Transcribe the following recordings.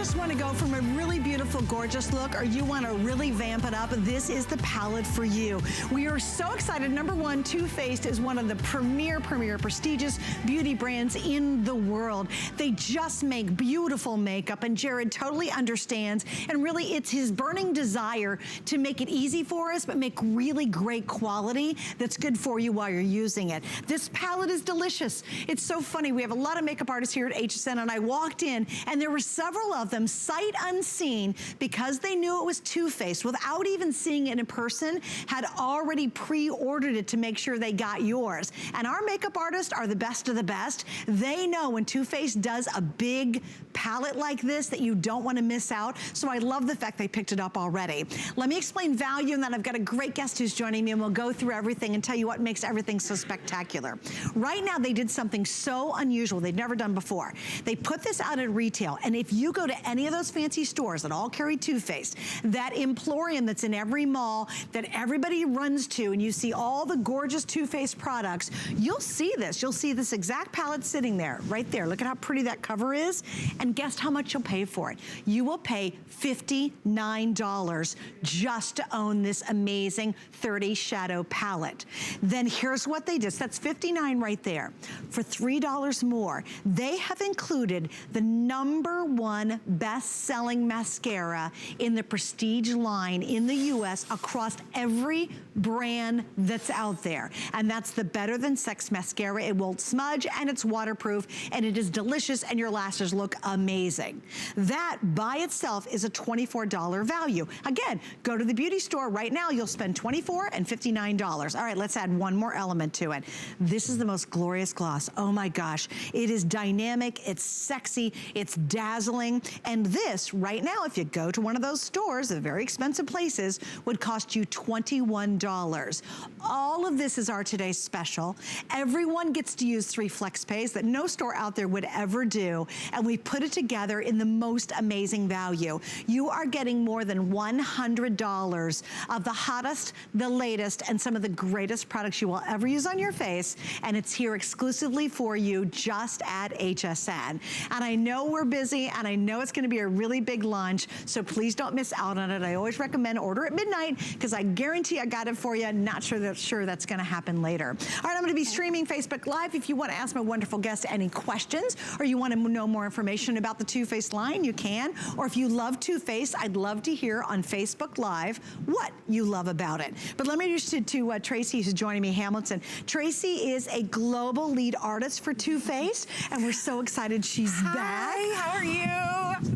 just want to go from a really beautiful, gorgeous look, or you want to really vamp it up, this is the palette for you. We are so excited. Number one, Too Faced is one of the premier prestigious beauty brands in the world. They just make beautiful makeup, and Jared totally understands, and really it's his burning desire to make it easy for us, but make really great quality that's good for you while you're using it. This palette is delicious. It's so funny. We have a lot of makeup artists here at HSN, and I walked in, and there were several of them, sight unseen, because they knew it was Too Faced, without even seeing it in person, had already pre-ordered it to make sure they got yours. And our makeup artists are the best of the best. They know when Too Faced does a big palette like this that you don't want to miss out. So I love the fact they picked it up already. Let me explain value, and then I've got a great guest who's joining me, and we'll go through everything and tell you what makes everything so spectacular. Right now, they did something so unusual they've never done before. They put this out at retail, and if you go to any of those fancy stores that all carry Too Faced, that emporium that's in every mall that everybody runs to, and you see all the gorgeous Too Faced products, you'll see this. You'll see this exact palette sitting there, right there. Look at how pretty that cover is, and guess how much you'll pay for it. You will pay $59 just to own this amazing 30 shadow palette. Then here's what they did. So that's $59 right there. For $3 more, they have included the #1 best-selling mascara in the prestige line in the US across every brand that's out there. And that's the Better Than Sex Mascara. It won't smudge, and it's waterproof, and it is delicious, and your lashes look amazing. That by itself is a $24 value. Again, go to the beauty store right now, you'll spend $24 and $59. All right, let's add one more element to it. This is the most glorious gloss. Oh my gosh, it is dynamic, it's sexy, it's dazzling, and this right now, if you go to one of those stores, the very expensive places, would cost you $21. All of this is our today's special. Everyone gets to use 3 flex pays that no store out there would ever do, and we put it together in the most amazing value. You are getting more than $100 of the hottest, the latest, and some of the greatest products you will ever use on your face, and it's here exclusively for you just at HSN. And I know we're busy, and I know it's gonna be a really big lunch, so please don't miss out on it. I always recommend order at midnight, because I guarantee I got it for you. Not sure that's gonna happen later. All right, I'm gonna be streaming Facebook Live. If you wanna ask my wonderful guest any questions, or you wanna know more information about the Too Faced line, you can. Or if you love Too Faced, I'd love to hear on Facebook Live what you love about it. But let me introduce to Tracy, who's joining me, Hamilton. Tracy is a global lead artist for Too Faced, and we're so excited she's back. Hi, how are you?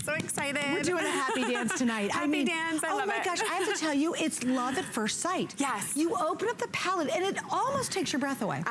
So excited. We're doing a happy dance tonight. Happy dance, I love it. Oh my gosh, I have to tell you, it's love at first sight. Yes. You open up the palette, and it almost takes your breath away.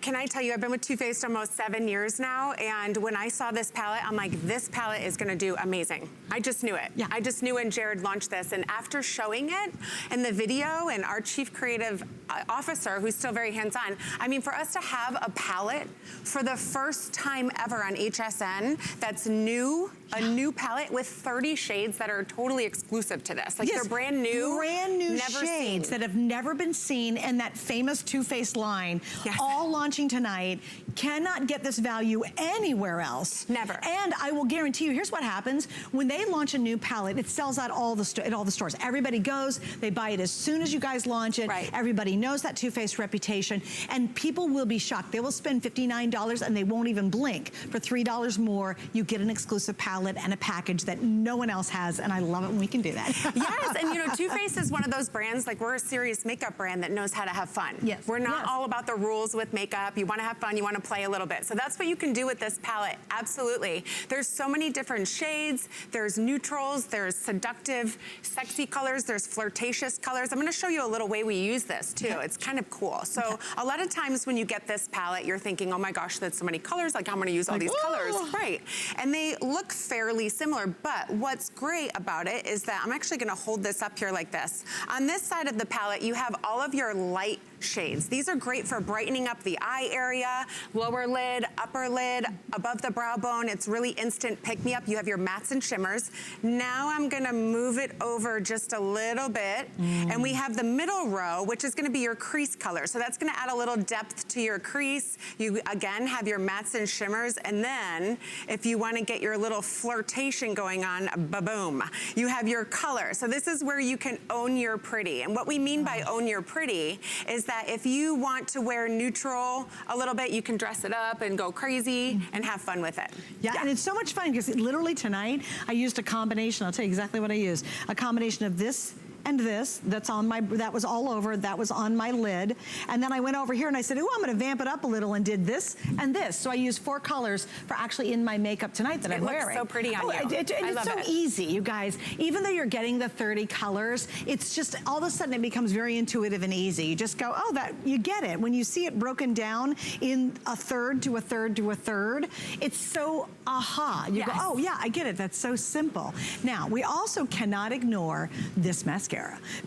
Can I tell you, I've been with Too Faced almost 7 years now, and when I saw this palette, I'm like, this palette is gonna do amazing. I just knew it. Yeah. I just knew when Jared launched this, and after showing it in the video, and our chief creative officer, who's still very hands-on, I mean, for us to have a palette for the first time ever on HSN that's new, a new palette with 30 shades that are totally exclusive to this. Like, yes, they're brand new never shades seen. that have never been seen in that famous Too Faced line, yes, all launching tonight. Cannot get this value anywhere else. Never. And I will guarantee you, here's what happens. When they launch a new palette, it sells out at all the stores. Everybody goes, they buy it as soon as you guys launch it. Right. Everybody knows that Too Faced reputation, and people will be shocked. They will spend $59 and they won't even blink. For $3 more, you get an exclusive palette and a package that no one else has, and I love it when we can do that. Yes, and you know, Too Faced is one of those brands, like, we're a serious makeup brand that knows how to have fun. Yes. We're not all about the rules with makeup. You wanna have fun, you wanna play a little bit. So that's what you can do with this palette, absolutely. There's so many different shades. There's neutrals, there's seductive, sexy colors, there's flirtatious colors. I'm gonna show you a little way we use this too. It's kind of cool. So a lot of times when you get this palette, you're thinking, oh my gosh, that's so many colors, like I'm gonna use all these colors. Right, and they look fairly similar, but what's great about it is that I'm actually gonna hold this up here like this. On this side of the palette, you have all of your light shades. These are great for brightening up the eye area, lower lid, upper lid, above the brow bone. It's really instant pick-me-up. You have your mattes and shimmers. Now I'm gonna move it over just a little bit, and we have the middle row, which is gonna be your crease color. So that's gonna add a little depth to your crease. You, again, have your mattes and shimmers, and then if you wanna get your little flirtation going on, ba-boom, you have your color. So this is where you can own your pretty. And what we mean by own your pretty is that if you want to wear neutral a little bit, you can dress it up and go crazy and have fun with it. Yeah, and it's so much fun because literally tonight I used a combination. I'll tell you exactly what I used. A combination of this and this, that was all over, that was on my lid. And then I went over here and I said, I'm gonna vamp it up a little, and did this and this. So I used 4 colors for actually in my makeup tonight that I'm wearing. It looks so pretty on you. I love it. It's so easy, you guys. Even though you're getting the 30 colors, it's just, all of a sudden it becomes very intuitive and easy. You just go, you get it. When you see it broken down in a third to a third to a third, it's so aha. You go, oh yeah, I get it. That's so simple. Now, we also cannot ignore this mascara,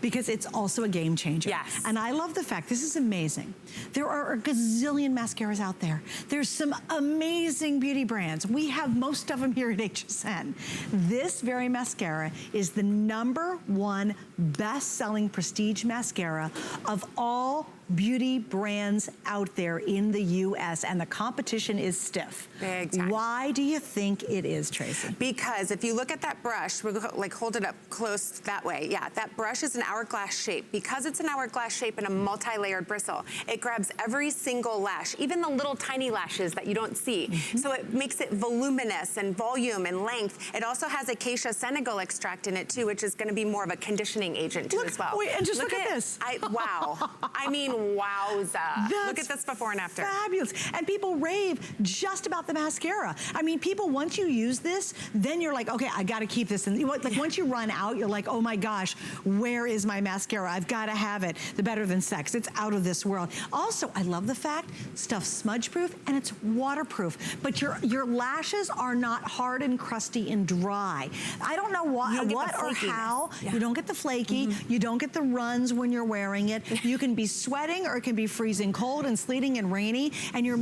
because it's also a game changer. Yes. And I love the fact, this is amazing. There are a gazillion mascaras out there. There's some amazing beauty brands. We have most of them here at HSN. This very mascara is the #1 best-selling prestige mascara of all beauty brands out there in the US, and the competition is stiff. Big time. Why do you think it is, Tracy? Because if you look at that brush, we'll like hold it up close that way. Yeah, that brush is an hourglass shape. Because it's an hourglass shape and a multi-layered bristle, it grabs every single lash, even the little tiny lashes that you don't see. So it makes it voluminous and volume and length. It also has acacia Senegal extract in it too, which is gonna be more of a conditioning agent too as well. Wait, and just look at this. Wow. I mean, wowza. Look at this before and after. Fabulous. And people rave just about the mascara. I mean, people, once you use this, then you're like, okay, I gotta keep this. And like once you run out, you're like, oh my gosh, where is my mascara? I've gotta have it. The Better Than Sex. It's out of this world. Also, I love the fact, stuff's smudge proof and it's waterproof. But your lashes are not hard and crusty and dry. I don't know what or how. You don't get the flaky. You don't get the runs when you're wearing it. You can be sweating, or it can be freezing cold and sleeting and rainy, and your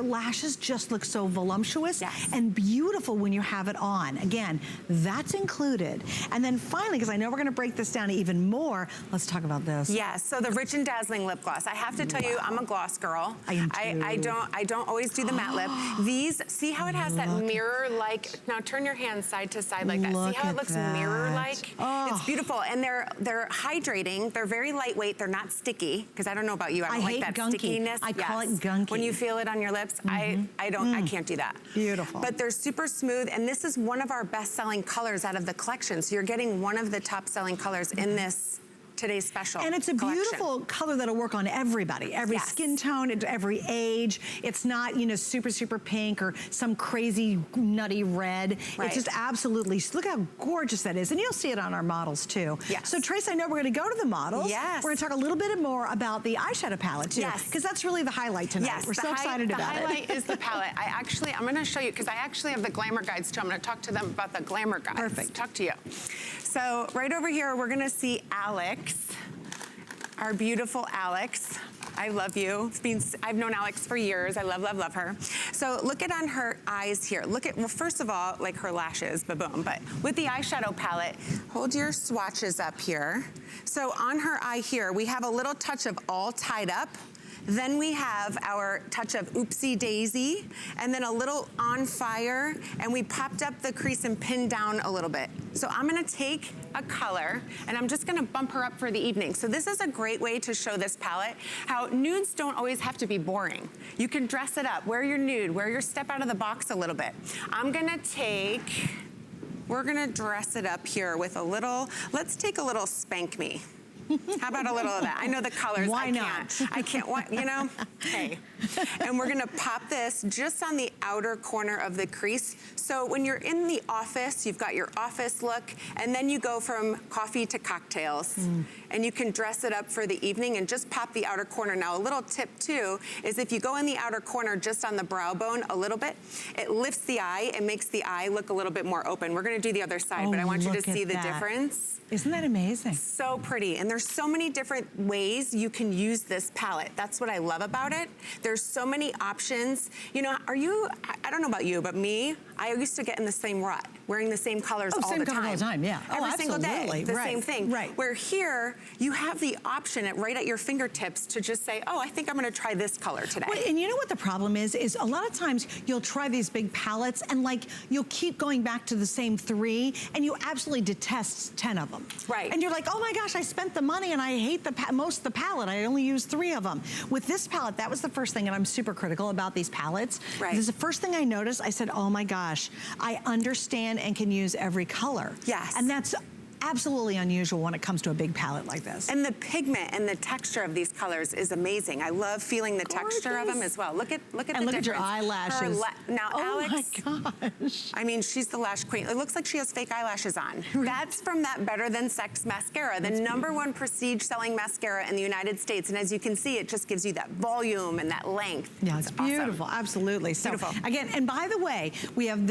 lashes just look so voluptuous and beautiful when you have it on. Again, that's included. And then finally, because I know we're gonna break this down even more, let's talk about this. Yes, so the Rich and Dazzling lip gloss. I have to tell you, I'm a gloss girl. I don't always do the matte lip. These, see how it has that mirror-like, now turn your hands side to side like that. See how it looks mirror-like? It's beautiful, and they're hydrating. They're very lightweight. They're not sticky, because I don't know about you. I don't like that stickiness. I call it gunky. When you feel it on your lips, I can't do that. Beautiful. But they're super smooth, and this is one of our best-selling colors out of the collection. So you're getting one of the top-selling colors in this today's special. And it's a beautiful color that'll work on everybody, every skin tone, every age. It's not, super, super pink or some crazy nutty red. It's just absolutely, look how gorgeous that is. And you'll see it on our models too. So Trace, I know we're gonna go to the models. We're gonna talk a little bit more about the eyeshadow palette too. Because that's really the highlight tonight. We're so excited about it. The highlight is the palette. I'm gonna show you, because I actually have the glamour guides too. I'm gonna talk to them about the glamour guides. Perfect. Talk to you. So right over here, we're gonna see Alex, our beautiful Alex. I love you. I've known Alex for years. I love, love, love her. So look at on her eyes here. Look at, well, first of all, like her lashes, ba-boom. But with the eyeshadow palette, hold your swatches up here. So on her eye here, we have a little touch of all tied up. Then we have our touch of Oopsie Daisy, and then a little on fire, and we popped up the crease and pinned down a little bit. So I'm gonna take a color, and I'm just gonna bump her up for the evening. So this is a great way to show this palette, how nudes don't always have to be boring. You can dress it up, wear your nude, wear your step out of the box a little bit. We're gonna dress it up here with a little, let's take a little Spank Me. How about a little of that? I know the colors. Why not? I can't, hey. And we're gonna pop this just on the outer corner of the crease. So when you're in the office, you've got your office look, and then you go from coffee to cocktails. and you can dress it up for the evening and just pop the outer corner. Now, a little tip too is if you go in the outer corner just on the brow bone a little bit, it lifts the eye and makes the eye look a little bit more open. We're gonna do the other side, but I want you to see the difference. Isn't that amazing? So pretty, and there's so many different ways you can use this palette. That's what I love about it. There's so many options. You know, I don't know about you, but me, I used to get in the same rut, wearing the same colors all the time. Same color all the time, yeah. Every single day, the same thing. Right. Where here, you have the option right at your fingertips to just say, oh, I think I'm gonna try this color today. Well, and you know what the problem is a lot of times you'll try these big palettes and like you'll keep going back to the same 3 and you absolutely detest 10 of them. Right. And you're like, oh my gosh, I spent the money and I hate most of the palette. I only use 3 of them. With this palette, that was the first thing, and I'm super critical about these palettes. Right. This is the first thing I noticed. I said, oh my gosh, I understand and can use every color. Yes. And that's absolutely unusual when it comes to a big palette like this. And the pigment and the texture of these colors is amazing. I love feeling the texture of them as well. Look at the difference. And look at your eyelashes. Now, oh Alex, my gosh. I mean, she's the lash queen. It looks like she has fake eyelashes on. That's from that Better Than Sex mascara, the #1 prestige selling mascara in the United States. And as you can see, it just gives you that volume and that length. Yeah, it's beautiful, awesome. Absolutely. So Beautiful. Again, and by the way, we have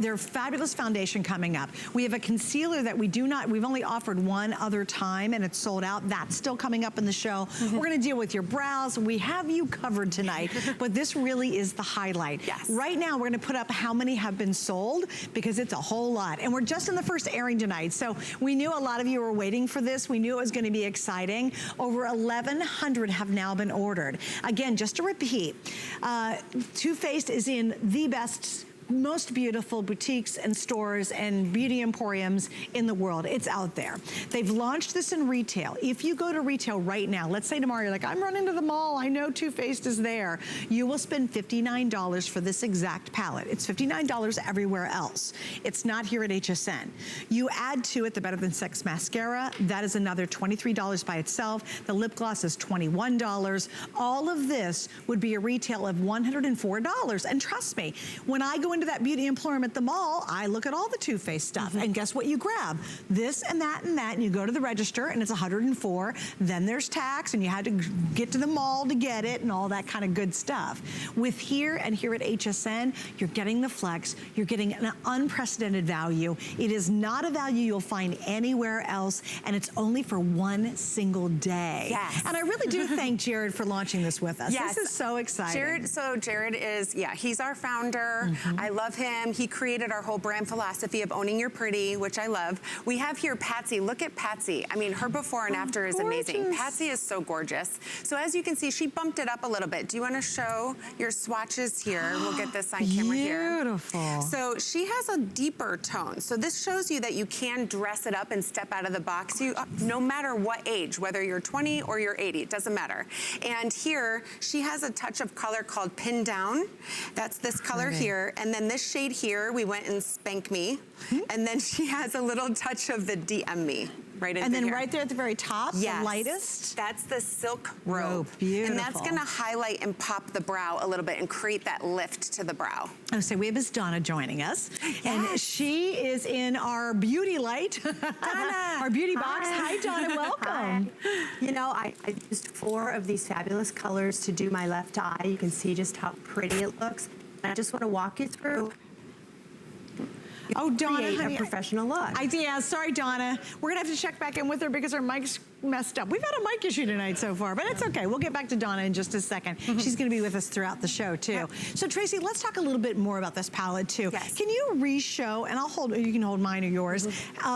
their fabulous foundation coming up. We have a concealer that we've only offered one other time and it's sold out. That's still coming up in the show. We're gonna deal with your brows. We have you covered tonight, but this really is the highlight. Yes. Right now, we're gonna put up how many have been sold because it's a whole lot. And we're just in the first airing tonight. So we knew a lot of you were waiting for this. We knew it was gonna be exciting. Over 1,100 have now been ordered. Again, just to repeat, Too Faced is in the best, most beautiful boutiques and stores and beauty emporiums in the world. It's out there. They've launched this in retail. If you go to retail right now, let's say tomorrow you're like, I'm running to the mall, I know Too Faced is there. You will spend $59 for this exact palette. It's $59 everywhere else. It's not here at HSN. You add to it the Better Than Sex mascara, that is another $23 by itself. The lip gloss is $21. All of this would be a retail of $104. And trust me, when I go into that beauty emporium at the mall, I look at all the Too Faced stuff, and guess what you grab? This and that and that, and you go to the register and it's $104. Then there's tax, and you had to get to the mall to get it and all that kind of good stuff. With here and here at HSN, you're getting the flex, you're getting an unprecedented value. It is not a value you'll find anywhere else, and it's only for one single day. Yes. And I really do thank Jared for launching this with us. Yes. This is so exciting. Jared is, yeah, he's our founder. I love him. He created our whole brand philosophy of owning your pretty, which I love. We have here Patsy. Look at Patsy. I mean, her before and after is amazing. Patsy is so gorgeous. So as you can see, she bumped it up a little bit. Do you want to show your swatches here? We'll get this on camera here. Beautiful. So she has a deeper tone. So this shows you that you can dress it up and step out of the box. No matter what age, whether you're 20 or you're 80, it doesn't matter. And here, she has a touch of color called Pin Down. That's this color here. And then this shade here, we went in Spank Me. And then she has a little touch of the DM Me. Right in and then here. right there at the very top, yes, the lightest. That's the Silk Robe. Beautiful. And that's gonna highlight and pop the brow a little bit and create that lift to the brow. Oh, so we have Miss Donna joining us. Yes. And she is in our beauty light. Donna. Our beauty box. Hi, Donna, welcome. Hi. You know, I used 4 of these fabulous colors to do my left eye. You can see just how pretty it looks. And I just want to walk you through. Oh, Donna, create honey, a professional look. Yeah, sorry, Donna. We're gonna have to check back in with her because her mic's messed up. We've had a mic issue tonight so far, but it's okay. We'll get back to Donna in just a second. She's gonna be with us throughout the show too. Yep. So Tracy, let's talk a little bit more about this palette too. Yes. Can you re-show, and you can hold mine or yours,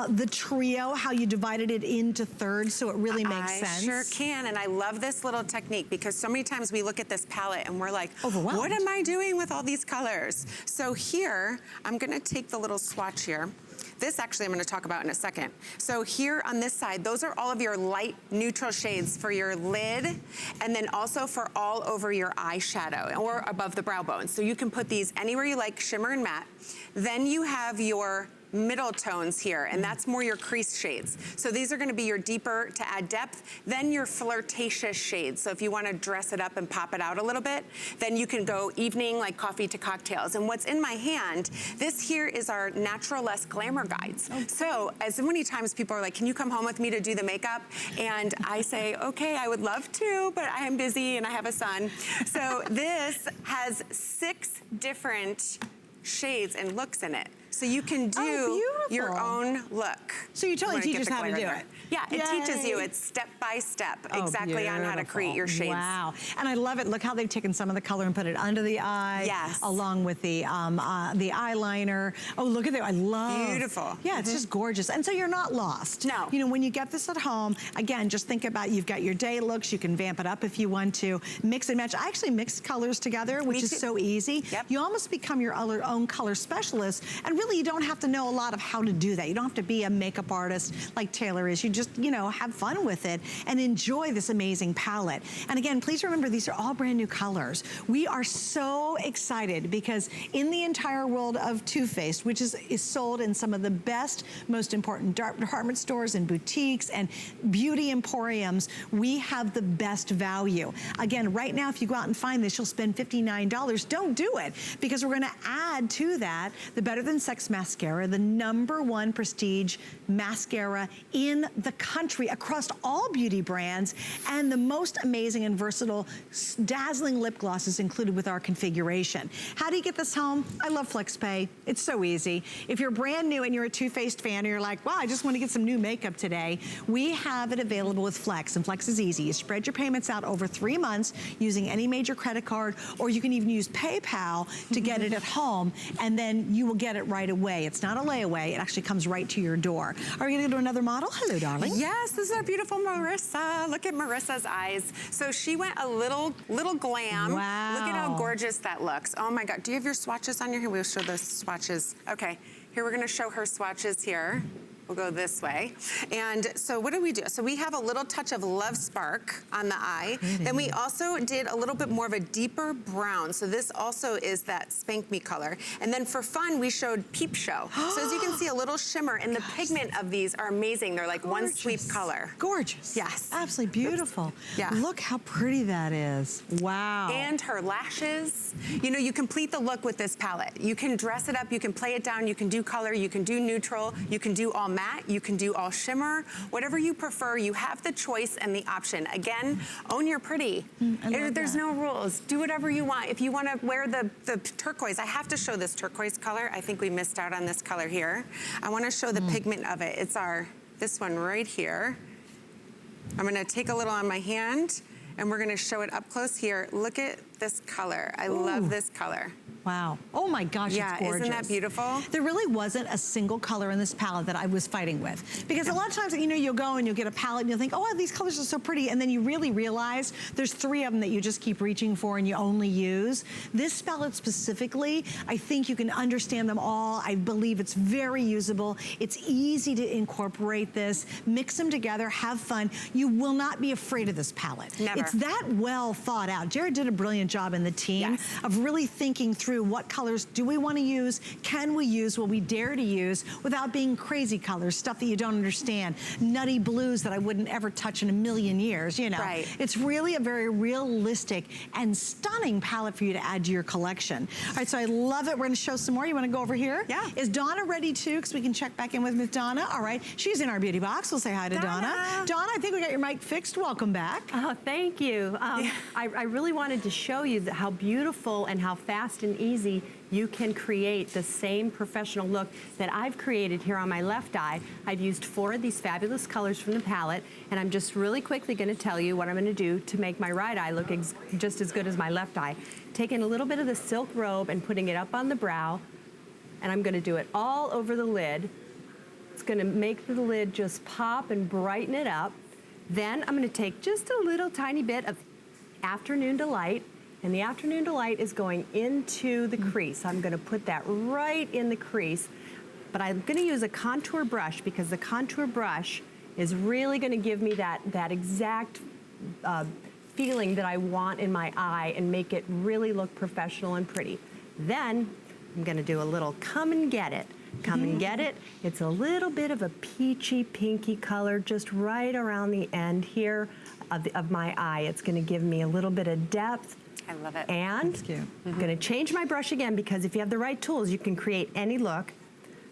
the trio, how you divided it into thirds so it really makes sense? I sure can, and I love this little technique because so many times we look at this palette and we're like, overwhelmed. what am I doing with all these colors? So here, I'm gonna take the little swatch here. This actually I'm gonna talk about in a second. So here on this side, those are all of your light neutral shades for your lid and then also for all over your eyeshadow or above the brow bone. So you can put these anywhere you like, shimmer and matte. Then you have your middle tones here, and that's more your crease shades. So these are gonna be your deeper to add depth, then your flirtatious shades. So if you wanna dress it up and pop it out a little bit, then you can go evening, like coffee to cocktails. And what's in my hand, this here is our Natural Less Glamour guides. Okay. So as many times people are like, can you come home with me to do the makeup? And I say, okay, I would love to, but I am busy and I have a son. So this has 6 different shades and looks in it. So you can do your own look. So you totally teach us how to do it. Yeah, it teaches you. It's step by step, exactly on how to create your shades. Wow, and I love it. Look how they've taken some of the color and put it under the eye. Yes. Along with the eyeliner. Oh, look at that, I love. Beautiful. Yeah, it's just gorgeous. And so you're not lost. No. You know, when you get this at home, again, just think about, you've got your day looks, you can vamp it up if you want to, mix and match. I actually mix colors together, which is so easy. Yep. You almost become your own color specialist, and really you don't have to know a lot of how to do that. You don't have to be a makeup artist like Taylor is. You just, you know, have fun with it and enjoy this amazing palette. And again, please remember, these are all brand new colors. We are so excited because in the entire world of Too Faced, which is sold in some of the best, most important department stores and boutiques and beauty emporiums, we have the best value. Again, right now, if you go out and find this, you'll spend $59. Don't do it, because we're gonna add to that the Better Than Sex Mascara, the #1 prestige mascara in the country across all beauty brands, and the most amazing and versatile dazzling lip glosses included with our configuration. How do you get this home? I love FlexPay. It's so easy. If you're brand new and you're a Too Faced fan and you're like, wow, I just want to get some new makeup today, we have it available with Flex, and Flex is easy. You spread your payments out over 3 months using any major credit card, or you can even use PayPal to get it at home, and then you will get it right away. It's not a layaway. It actually comes right to your door. Are we going to go to another model? Hello, darling. Yes, this is our beautiful Marissa. Look at Marissa's eyes. So she went a little glam. Wow. Look at how gorgeous that looks. Oh my God. Do you have your swatches on your here? We'll show the swatches. Okay. Here, we're going to show her swatches here. We'll go this way. And so what do we do? So we have a little touch of Love Spark on the eye. Then we also did a little bit more of a deeper brown. So this also is that Spank Me color. And then for fun, we showed Peep Show. So as you can see, a little shimmer, and the pigment of these are amazing. They're like one sweep color. Gorgeous. Yes. Absolutely beautiful. Yeah. Look how pretty that is. Wow. And her lashes. You know, you complete the look with this palette. You can dress it up, you can play it down, you can do color, you can do neutral, you can do all matte, you can do all shimmer, whatever you prefer. You have the choice and the option. Again, own your pretty. There's no rules. Do whatever you want. If you want to wear the turquoise, I have to show this turquoise color. I think we missed out on this color here. I want to show the pigment of it. It's this one right here. I'm going to take a little on my hand, and we're going to show it up close here. Look at this color. I love this color. Wow. Oh my gosh, yeah, it's gorgeous. Isn't that beautiful? There really wasn't a single color in this palette that I was fighting with. Because a lot of times, you know, you'll go and you'll get a palette and you'll think, oh, these colors are so pretty. And then you really realize there's 3 of them that you just keep reaching for and you only use. This palette specifically, I think you can understand them all. I believe it's very usable. It's easy to incorporate this, mix them together, have fun. You will not be afraid of this palette. Never. It's that well thought out. Jared did a brilliant job in the team of really thinking through what colors do we want to use, can we use, will we dare to use without being crazy colors, stuff that you don't understand, nutty blues that I wouldn't ever touch in a million years, you know. Right. It's really a very realistic and stunning palette for you to add to your collection. All right, so I love it. We're going to show some more. You want to go over here? Yeah. Is Donna ready too? Because we can check back in with Miss Donna. All right, she's in our beauty box. We'll say hi to Donna. Donna, I think we got your mic fixed. Welcome back. Oh, thank you. I really wanted to show you how beautiful and how fast and easy you can create the same professional look that I've created here on my left eye. I've used 4 of these fabulous colors from the palette, and I'm just really quickly going to tell you what I'm going to do to make my right eye look just as good as my left eye. Taking a little bit of the silk robe and putting it up on the brow, and I'm going to do it all over the lid. It's going to make the lid just pop and brighten it up. Then I'm going to take just a little tiny bit of Afternoon Delight, and the Afternoon Delight is going into the crease. I'm going to put that right in the crease, but I'm going to use a contour brush because the contour brush is really going to give me that exact feeling that I want in my eye and make it really look professional and pretty. Then I'm going to do a little Come and Get It. Come and get it. It's a little bit of a peachy, pinky color just right around the end here of my eye. It's gonna give me a little bit of depth. I love it. And I'm gonna change my brush again because if you have the right tools, you can create any look.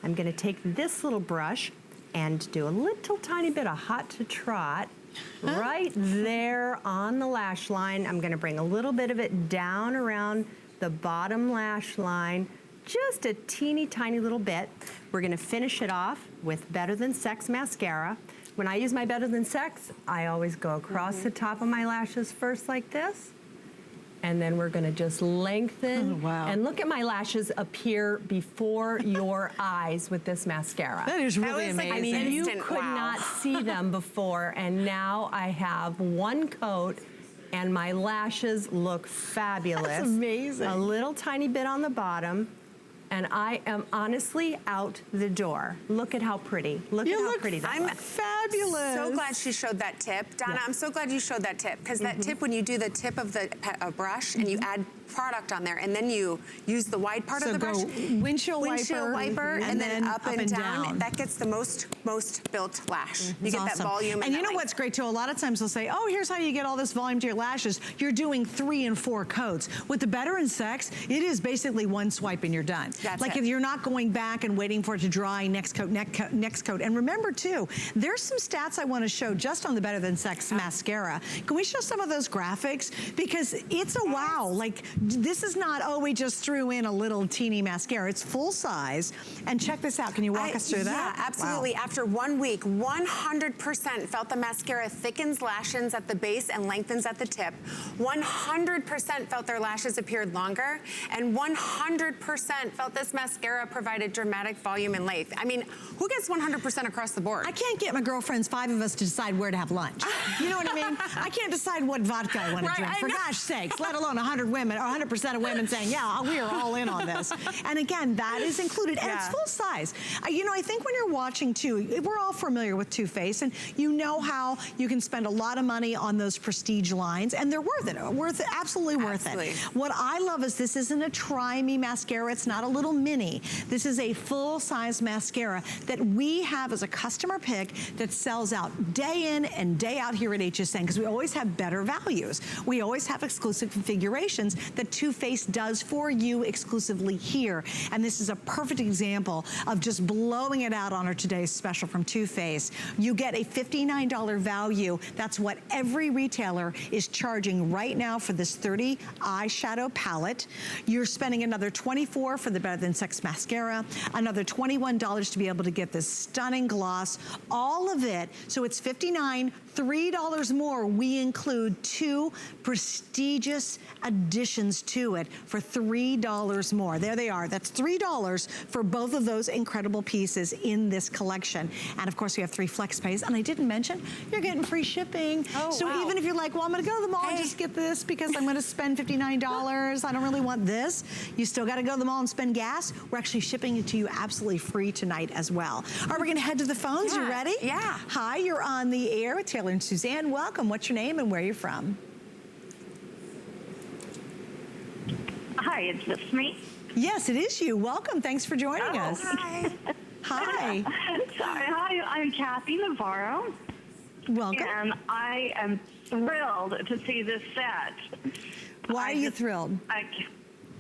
I'm gonna take this little brush and do a little tiny bit of hot to trot right there on the lash line. I'm gonna bring a little bit of it down around the bottom lash line, just a teeny tiny little bit. We're gonna finish it off with Better Than Sex mascara. When I use my Better Than Sex, I always go across the top of my lashes first like this. And then we're gonna just lengthen. Oh, wow. And look at my lashes appear before your eyes with this mascara. That is really was like amazing. I mean, you instant could wow. not see them before, and now I have one coat, and my lashes look fabulous. That's amazing. A little tiny bit on the bottom, and I am honestly out the door. Look at how pretty. Look at how pretty that I'm looks. Fabulous. So glad she showed that tip. Donna, I'm so glad you showed that tip, because that tip, when you do the tip of the brush and you add product on there, and then you use the wide part of the brush, windshield wiper, and then up and down, that gets the most built lash. You get that volume. And you know what's great too? A lot of times they'll say, oh, here's how you get all this volume to your lashes. You're doing 3 and 4 coats. With the Better in Sex, it is basically one swipe and you're done. That's like it. if you're not going back and waiting for it to dry, next coat, next coat. And remember too, there's some stats I want to show just on the Better Than Sex mascara. Can we show some of those graphics? Because it's a wow. Like this is not, oh, we just threw in a little teeny mascara. It's full size. And check this out. Can you walk us through that? Yeah, absolutely. Wow. After 1 week, 100% felt the mascara thickens lashes at the base and lengthens at the tip. 100% felt their lashes appeared longer. And 100% felt this mascara provided dramatic volume and length. I mean, who gets 100% across the board? I can't get my girlfriends, 5 of us, to decide where to have lunch. You know what I mean? I can't decide what vodka I want to drink, for gosh sakes, let alone 100 women, or 100% of women saying, yeah, we are all in on this. And again, that is included, and it's full size. You know, I think when you're watching too, we're all familiar with Too Faced, and you know how you can spend a lot of money on those prestige lines, and they're worth it, absolutely worth it. What I love is this isn't a try me mascara, it's not a little mini. This is a full size mascara that we have as a customer pick that sells out day in and day out here at HSN, because we always have better values. We always have exclusive configurations that Too Faced does for you exclusively here. And this is a perfect example of just blowing it out on our today's special from Too Faced. You get a $59 value. That's what every retailer is charging right now for this 30 eyeshadow palette. You're spending another $24 for the Better Than Sex mascara, another $21 to be able to get this stunning gloss, all of it. So it's $59, $3 more. We include 2 prestigious additions to it for $3 more. There they are. That's $3 for both of those incredible pieces in this collection. And of course, we have 3 flex pays. And I didn't mention, you're getting free shipping. So even if you're like, well, I'm going to go to the mall and just get this because I'm going to spend $59. I don't really want this. You still got to go to the mall and spend gas. We're actually shipping it to you absolutely free tonight as well. All right, we're going to head to the phones. You ready? Yeah. Hi, you're on the air with Taylor and Suzanne. Welcome. What's your name and where you're from? Hi, is this me? Yes, it is you. Welcome. Thanks for joining us. Hi. Hi. Sorry, hi, I'm Kathy Navarro. Welcome. And I am thrilled to see this set. Why are you thrilled?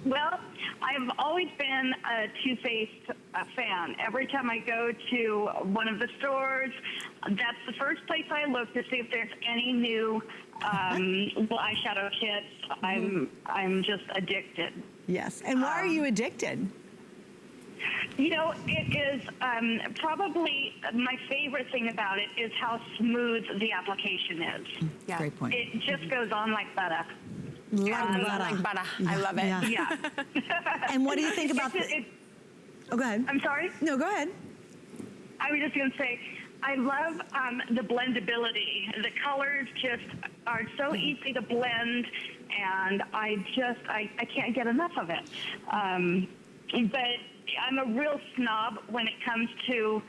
Well, I've always been a Too Faced fan. Every time I go to one of the stores, that's the first place I look to see if there's any new eyeshadow kits. I'm just addicted. Yes. And why are you addicted? You know, it is probably my favorite thing about it is how smooth the application is. Yeah. Great point. It just goes on like butter. Like butter. I love it. Yeah. And what do you think about this? Oh, go ahead. I'm sorry? No, go ahead. I was just going to say, I love the blendability. The colors just are so easy to blend, and I can't get enough of it. But I'm a real snob when it comes to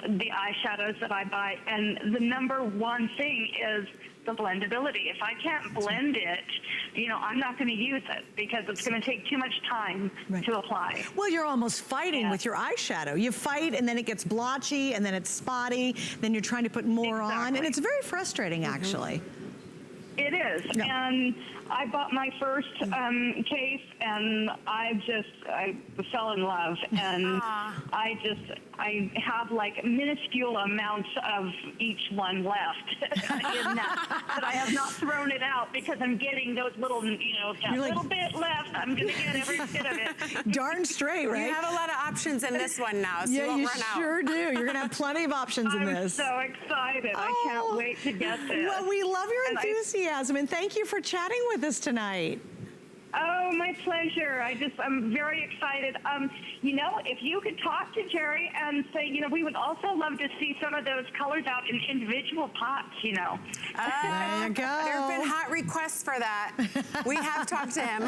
the eyeshadows that I buy, and the number one thing is the blendability. If I can't blend it, you know, I'm not going to use it because it's going to take too much time to apply. Well, you're almost fighting with your eyeshadow. You fight and then it gets blotchy and then it's spotty, then you're trying to put more on, and it's very frustrating actually. It is, and I bought my first case, and I fell in love, and I have like minuscule amounts of each one left in that, but I have not thrown it out because I'm getting those little, you know, that little bit left. I'm going to get every bit of it. Darn straight, right? You have a lot of options in this one now, so you won't run out. Sure do. You're going to have plenty of options in this. I'm so excited. I can't wait to get this. Well, we love your enthusiasm, and thank you for chatting with us tonight. Oh, my pleasure. I'm very excited. You know, if you could talk to Jerry and say, you know, we would also love to see some of those colors out in individual pots, you know. There you go. There have been hot requests for that. We have talked to him.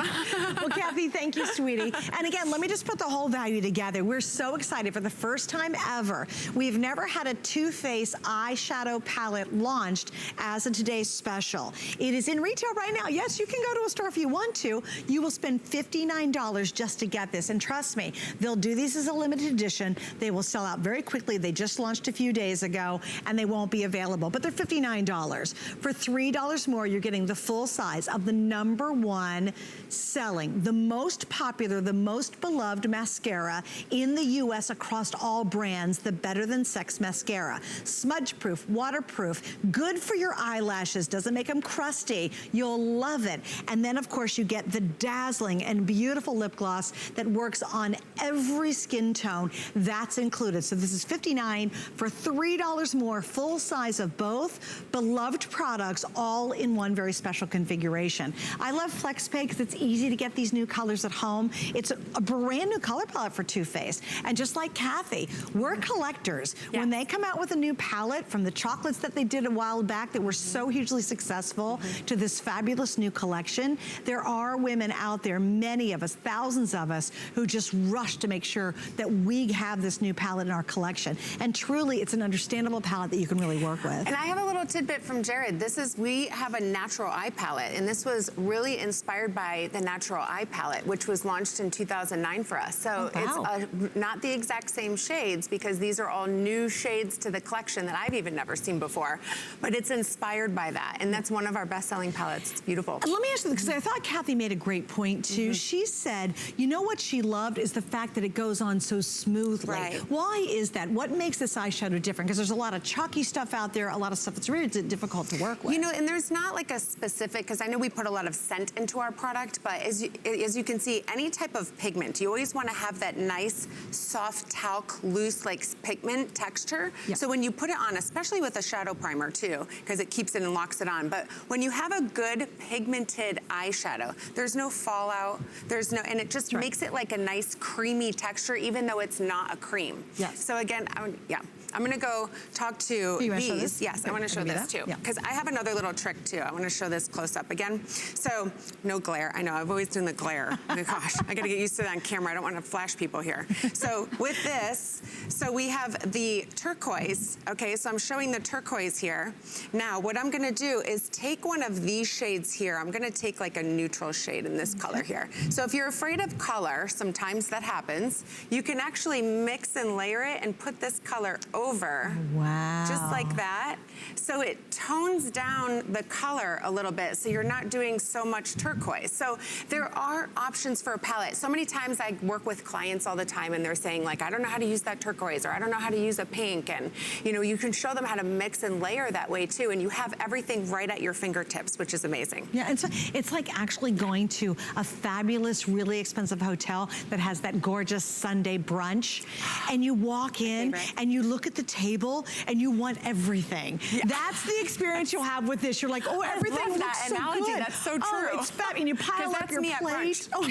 Well, Kathy, thank you, sweetie. And again, let me just put the whole value together. We're so excited for the first time ever. We've never had a Too Faced eyeshadow palette launched as a today's special. It is in retail right now. Yes, you can go to a store if you want to. You will spend $59 just to get this. And trust me, they'll do these as a limited edition. They will sell out very quickly. They just launched a few days ago and they won't be available, but they're $59. For $3 more, you're getting the full size of the #1 selling, the most popular, the most beloved mascara in the US across all brands, the Better Than Sex Mascara. Smudge proof, waterproof, good for your eyelashes, doesn't make them crusty. You'll love it. And then of course you get the dazzling and beautiful lip gloss that works on every skin tone. That's included. So this is $59 for $3 more, full size of both beloved products, all in one very special configuration. I love FlexPay because it's easy to get these new colors at home. It's a brand new color palette for Too Faced. And just like Kathy, we're collectors. Yeah. When they come out with a new palette, from the chocolates that they did a while back that were so hugely successful to this fabulous new collection, there are women out there, many of us, thousands of us, who just rush to make sure that we have this new palette in our collection. And truly, it's an understandable palette that you can really work with. And I have a little tidbit from Jared. We have a natural eye palette, and this was really inspired by the natural eye palette, which was launched in 2009 for us. So it's not the exact same shades, because these are all new shades to the collection that I've even never seen before, but it's inspired by that. And that's one of our best-selling palettes. It's beautiful. And let me ask you, because I thought Kathy made a great point too. She said, you know what she loved is the fact that it goes on so smoothly. Right. Why is that? What makes this eyeshadow different? Because there's a lot of chalky stuff out there, a lot of stuff that's really difficult to work with. You know, and there's not like a specific, because I know we put a lot of scent into our product, but as you can see, any type of pigment, you always want to have that nice, soft talc, loose, like pigment texture. Yep. So when you put it on, especially with a shadow primer too, because it keeps it and locks it on, but when you have a good pigmented eyeshadow, there's no fallout, and it just makes it like a nice creamy texture, even though it's not a cream. Yes. So again, I'm gonna go talk to these. Yes, I wanna show this too, because I have another little trick too. I wanna show this close up again. So, no glare. I know, I've always done the glare. Oh my gosh, I gotta get used to that on camera. I don't wanna flash people here. So with this, so we have the turquoise, okay, so I'm showing the turquoise here. Now, what I'm gonna do is take one of these shades here. I'm gonna take like a neutral shade in this color here. So if you're afraid of color, sometimes that happens, you can actually mix and layer it and put this color over. Wow. Just like that. So it tones down the color a little bit, so you're not doing so much turquoise. So there are options for a palette. So many times I work with clients all the time and they're saying like, I don't know how to use that turquoise, or I don't know how to use a pink. And you know, you can show them how to mix and layer that way too, and you have everything right at your fingertips, which is amazing. Yeah, and so it's like actually going to a fabulous, really expensive hotel that has that gorgeous Sunday brunch, and you walk in and you look at the table and you want everything. Yeah. That's the experience you'll have with this. You're like, oh, everything looks so good. That's so true. Oh, it's fab, and you pile up your plate. Oh,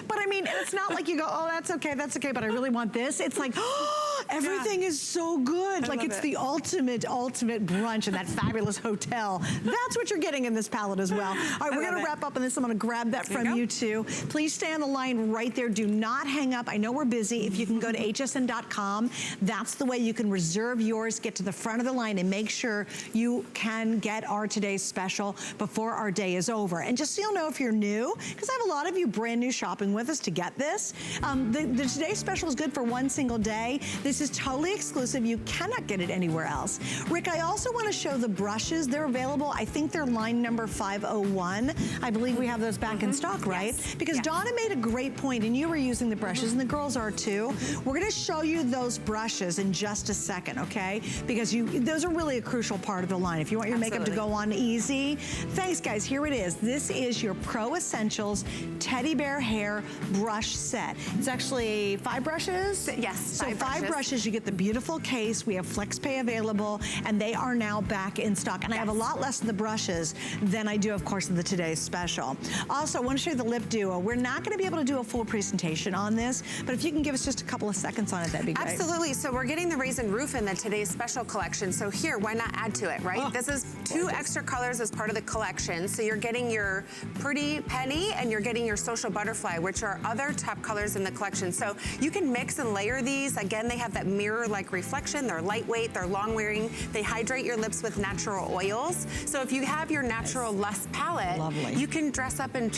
but I mean, it's not like you go, oh, that's okay, but I really want this. It's like, oh, Everything is so good. Like it's the ultimate brunch in that fabulous hotel. That's what you're getting in this palette as well. All right, we're gonna wrap up on this. I'm gonna grab that from you too. Please stay on the line right there. Do not hang up. I know we're busy. If you can go to hsn.com, that's the way you can reserve yours, get to the front of the line and make sure you can get our today's special before our day is over. And just so you'll know if you're new, because I have a lot of you brand new shopping with us to get this, the today's special is good for one single day. This is totally exclusive. You cannot get it anywhere else. Rick, I also want to show the brushes. They're available. I think they're line number 501. I believe we have those back in stock, right? Yes. Because Donna made a great point, and you were using the brushes, and the girls are too. We're going to show you those brushes in just a second, okay? Because those are really a crucial part of the line. If you want your makeup to go on easy. Thanks, guys. Here it is. This is your Pro Essentials Teddy Bear Hair Brush Set. It's actually 5 brushes? Yes, so 5 brushes. You get the beautiful case. We have FlexPay available, and they are now back in stock. And I have a lot less of the brushes than I do, of course, of the today's special. Also, I want to show you the lip duo. We're not going to be able to do a full presentation on this, but if you can give us just a couple of seconds on it, that'd be great. Absolutely. So we're getting the Raisin Roof in the today's special collection. So here, why not add to it, right? Oh, this is 2 extra colors as part of the collection. So you're getting your Pretty Penny and you're getting your Social Butterfly, which are other top colors in the collection. So you can mix and layer these. Again, they have that mirror-like reflection. They're lightweight, they're long-wearing. They hydrate your lips with natural oils. So if you have your natural Lust palette, you can dress up and